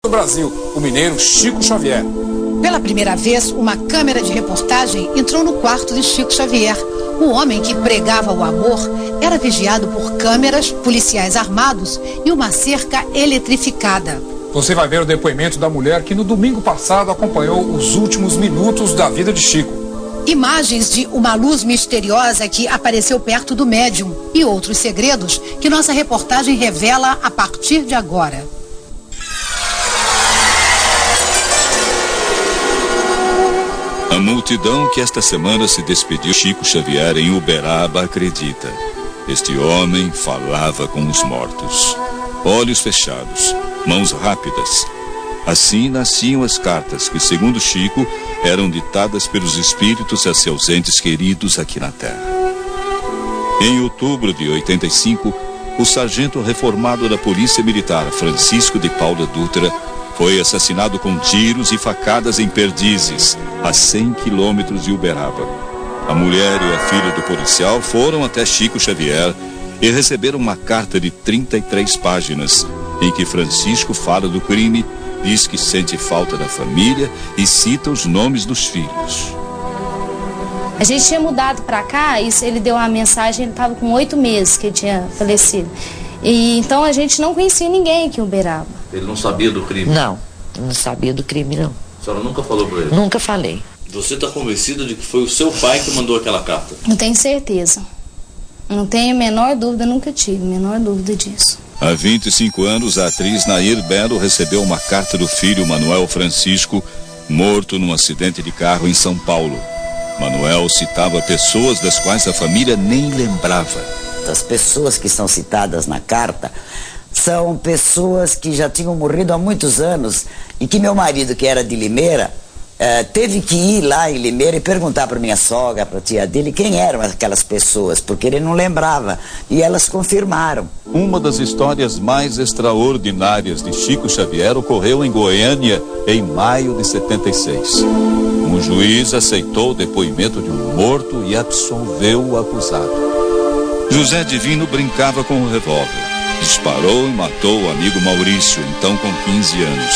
do Brasil, o mineiro Chico Xavier. Pela primeira vez, uma câmera de reportagem entrou no quarto de Chico Xavier. O homem que pregava o amor era vigiado por câmeras, policiais armados e uma cerca eletrificada. Você vai ver o depoimento da mulher que no domingo passado acompanhou os últimos minutos da vida de Chico. Imagens de uma luz misteriosa que apareceu perto do médium e outros segredos que nossa reportagem revela a partir de agora. A multidão que esta semana se despediu de Chico Xavier em Uberaba acredita. Este homem falava com os mortos. Olhos fechados, mãos rápidas. Assim nasciam as cartas que, segundo Chico, eram ditadas pelos espíritos a seus entes queridos aqui na Terra. Em outubro de 85, o sargento reformado da Polícia Militar, Francisco de Paula Dutra, foi assassinado com tiros e facadas em Perdizes, a 100 quilômetros de Uberaba. A mulher e a filha do policial foram até Chico Xavier e receberam uma carta de 33 páginas, em que Francisco fala do crime, diz que sente falta da família e cita os nomes dos filhos. A gente tinha mudado para cá, e ele deu uma mensagem, ele estava com 8 meses que ele tinha falecido. E então a gente não conhecia ninguém aqui em Uberaba. Ele não sabia do crime? Não sabia do crime, não. A senhora nunca falou para ele? Nunca falei. Você está convencida de que foi o seu pai que mandou aquela carta? Não tenho certeza. Não tenho a menor dúvida, nunca tive a menor dúvida disso. Há 25 anos, a atriz Nair Belo recebeu uma carta do filho Manuel Francisco, morto num acidente de carro em São Paulo. Manuel citava pessoas das quais a família nem lembrava. As pessoas que são citadas na carta são pessoas que já tinham morrido há muitos anos e que meu marido, que era de Limeira, teve que ir lá em Limeira e perguntar para minha sogra, para a tia dele, quem eram aquelas pessoas, porque ele não lembrava, e elas confirmaram. Uma das histórias mais extraordinárias de Chico Xavier ocorreu em Goiânia em maio de 76. Um juiz aceitou o depoimento de um morto e absolveu o acusado. José Divino brincava com o revólver. Disparou e matou o amigo Maurício, então com 15 anos.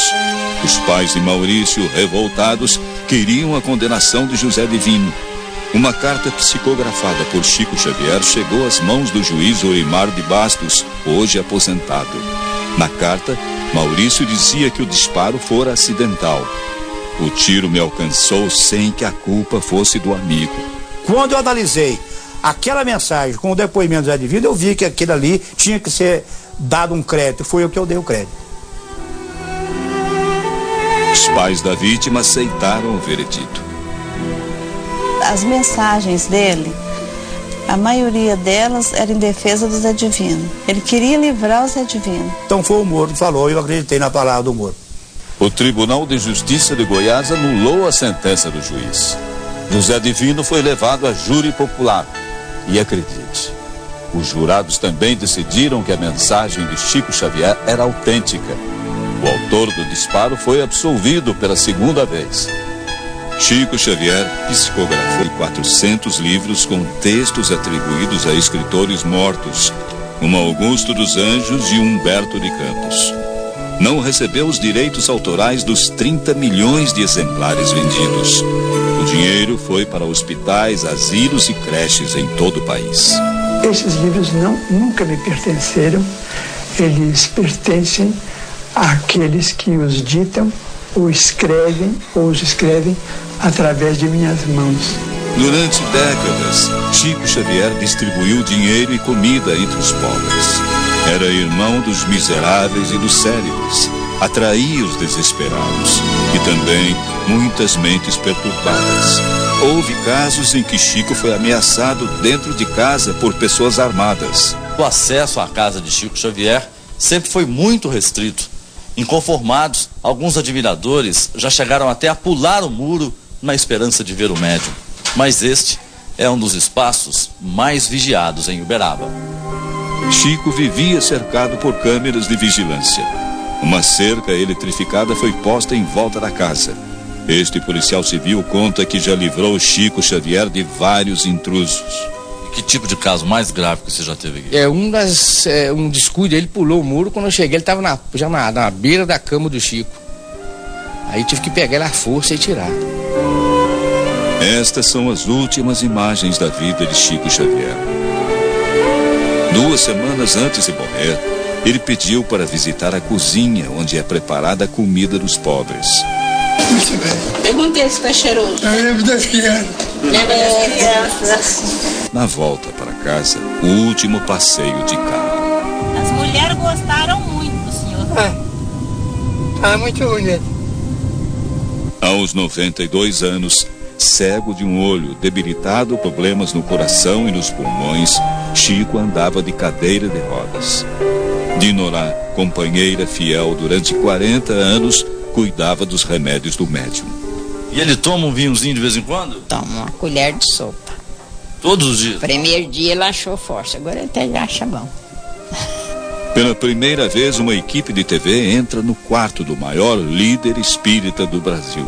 Os pais de Maurício, revoltados, queriam a condenação de José Divino. Uma carta psicografada por Chico Xavier chegou às mãos do juiz Orimar de Bastos, hoje aposentado. Na carta, Maurício dizia que o disparo fora acidental. O tiro me alcançou sem que a culpa fosse do amigo. Quando eu analisei aquela mensagem com o depoimento do José Divino, eu vi que aquilo ali tinha que ser dado um crédito. Foi o que eu dei o crédito. Os pais da vítima aceitaram o veredito. As mensagens dele, a maioria delas era em defesa do Zé Divino. Ele queria livrar o Zé Divino. Então foi o Moro que falou, eu acreditei na palavra do Moro. O Tribunal de Justiça de Goiás anulou a sentença do juiz. José Divino foi levado a júri popular. E acredite, os jurados também decidiram que a mensagem de Chico Xavier era autêntica. O autor do disparo foi absolvido pela segunda vez. Chico Xavier psicografou 400 livros com textos atribuídos a escritores mortos, como Augusto dos Anjos e Humberto de Campos. Não recebeu os direitos autorais dos 30 milhões de exemplares vendidos. O dinheiro foi para hospitais, asilos e creches em todo o país. Esses livros nunca me pertenceram. Eles pertencem àqueles que os ditam, ou os escrevem através de minhas mãos. Durante décadas, Chico Xavier distribuiu dinheiro e comida entre os pobres. Era irmão dos miseráveis e dos célebres. Atraía os desesperados e também muitas mentes perturbadas. Houve casos em que Chico foi ameaçado dentro de casa por pessoas armadas. O acesso à casa de Chico Xavier sempre foi muito restrito. Inconformados, alguns admiradores já chegaram até a pular o muro na esperança de ver o médium. Mas este é um dos espaços mais vigiados em Uberaba. Chico vivia cercado por câmeras de vigilância. Uma cerca eletrificada foi posta em volta da casa. Este policial civil conta que já livrou Chico Xavier de vários intrusos. E Que tipo de caso mais grave que você já teve aqui? Um descuido, ele pulou o muro, quando eu cheguei ele estava já na beira da cama do Chico. Aí tive que pegar ele à força e tirar. Estas são as últimas imagens da vida de Chico Xavier. 2 semanas antes de morrer, ele pediu para visitar a cozinha onde é preparada a comida dos pobres. Perguntei se está cheiroso. Eu lembro das crianças. Lembra das crianças. Na volta para casa, o último passeio de carro. As mulheres gostaram muito do senhor. Tá muito bonito. Aos 92 anos, cego de um olho, debilitado, problemas no coração e nos pulmões, Chico andava de cadeira de rodas. Dinorá, companheira fiel durante 40 anos, cuidava dos remédios do médium. E ele toma um vinhozinho de vez em quando? Toma uma colher de sopa. Todos os dias? Primeiro dia ele achou forte, agora ele até acha bom. Pela primeira vez, uma equipe de TV entra no quarto do maior líder espírita do Brasil.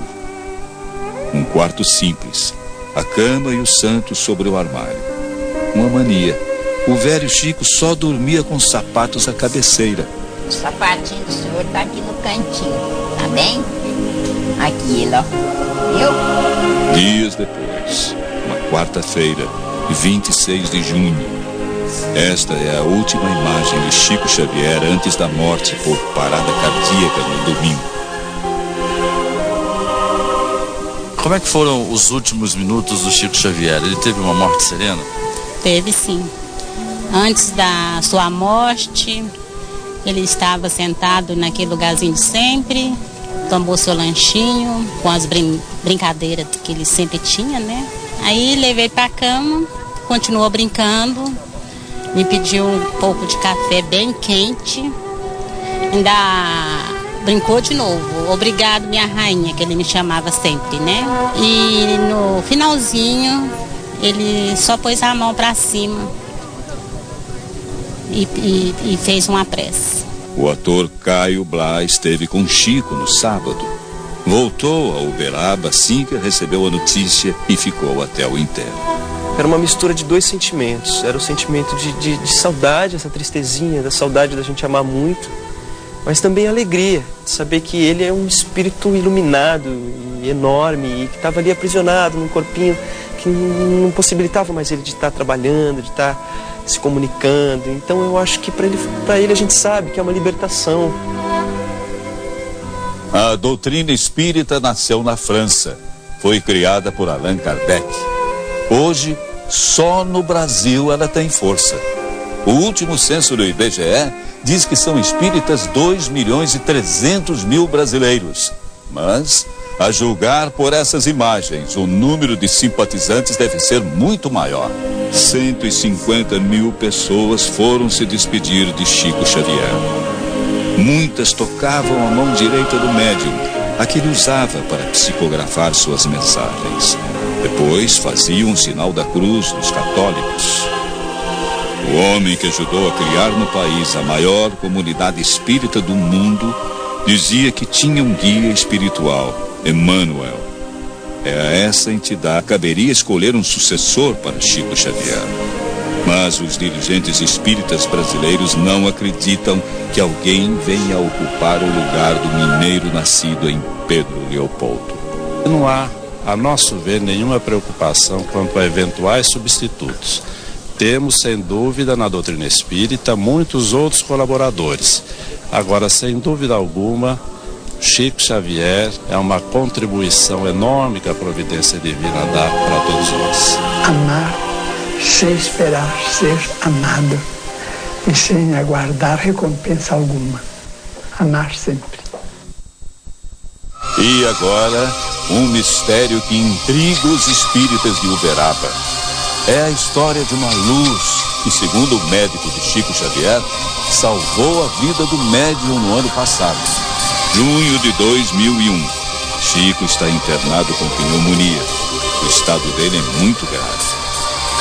Um quarto simples, a cama e o santo sobre o armário. Uma mania. O velho Chico só dormia com sapatos à cabeceira. O sapatinho do senhor tá aqui no cantinho, tá bem? Aqui, ó. Viu? Dias depois, uma quarta-feira, 26 de junho. Esta é a última imagem de Chico Xavier antes da morte por parada cardíaca no domingo. Como é que foram os últimos minutos do Chico Xavier? Ele teve uma morte serena? Teve, sim. Antes da sua morte, ele estava sentado naquele lugarzinho de sempre, tomou seu lanchinho com as brincadeiras que ele sempre tinha, né? Aí levei para a cama, continuou brincando, me pediu um pouco de café bem quente, ainda brincou de novo. Obrigado, minha rainha, que ele me chamava sempre, né? E no finalzinho, ele só pôs a mão para cima e fez uma prece. O ator Caio Blá esteve com Chico no sábado. Voltou a Uberaba assim que recebeu a notícia e ficou até o enterro. Era uma mistura de 2 sentimentos. Era o sentimento de saudade, essa tristezinha, da saudade da gente amar muito, mas também a alegria de saber que ele é um espírito iluminado e enorme e que estava ali aprisionado num corpinho que não possibilitava mais ele de estar trabalhando, de estar se comunicando. Então eu acho que para ele a gente sabe que é uma libertação. A doutrina espírita nasceu na França. Foi criada por Allan Kardec. Hoje, só no Brasil ela tem força. O último censo do IBGE diz que são espíritas 2.300.000 brasileiros. Mas, a julgar por essas imagens, o número de simpatizantes deve ser muito maior. 150.000 pessoas foram se despedir de Chico Xavier. Muitas tocavam a mão direita do médium, a que ele usava para psicografar suas mensagens. Depois faziam o sinal da cruz dos católicos. O homem que ajudou a criar no país a maior comunidade espírita do mundo dizia que tinha um guia espiritual, Emmanuel. É a essa entidade que caberia escolher um sucessor para Chico Xavier. Mas os dirigentes espíritas brasileiros não acreditam que alguém venha ocupar o lugar do mineiro nascido em Pedro Leopoldo. Não há, a nosso ver, nenhuma preocupação quanto a eventuais substitutos. Temos, sem dúvida, na doutrina espírita, muitos outros colaboradores. Agora, sem dúvida alguma, Chico Xavier é uma contribuição enorme que a providência divina dá para todos nós. Amar sem esperar ser amado e sem aguardar recompensa alguma. Amar sempre. E agora, um mistério que intriga os espíritas de Uberaba. É a história de uma luz que, segundo o médico de Chico Xavier, salvou a vida do médium no ano passado. Junho de 2001. Chico está internado com pneumonia. O estado dele é muito grave.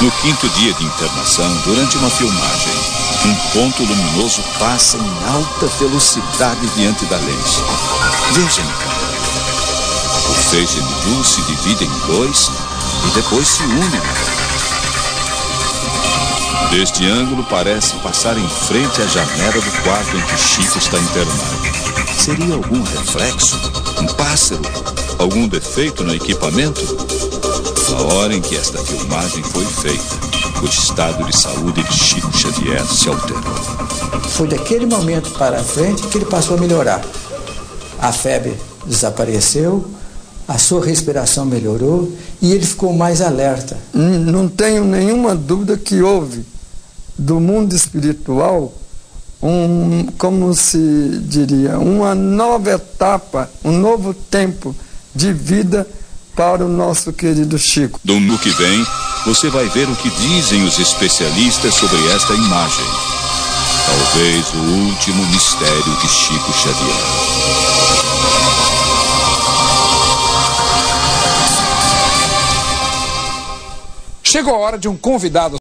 No 5º dia de internação, durante uma filmagem, um ponto luminoso passa em alta velocidade diante da lente. Veja na câmera. O feixe de luz se divide em 2 e depois se une novamente. Deste ângulo parece passar em frente à janela do quarto em que Chico está internado. Seria algum reflexo? Um pássaro? Algum defeito no equipamento? Na hora em que esta filmagem foi feita, o estado de saúde de Chico Xavier se alterou. Foi daquele momento para frente que ele passou a melhorar. A febre desapareceu, a sua respiração melhorou e ele ficou mais alerta. Não tenho nenhuma dúvida que houve do mundo espiritual, como se diria, uma nova etapa, um novo tempo de vida para o nosso querido Chico. Domingo que vem, você vai ver o que dizem os especialistas sobre esta imagem. Talvez o último mistério de Chico Xavier. Chegou a hora de um convidado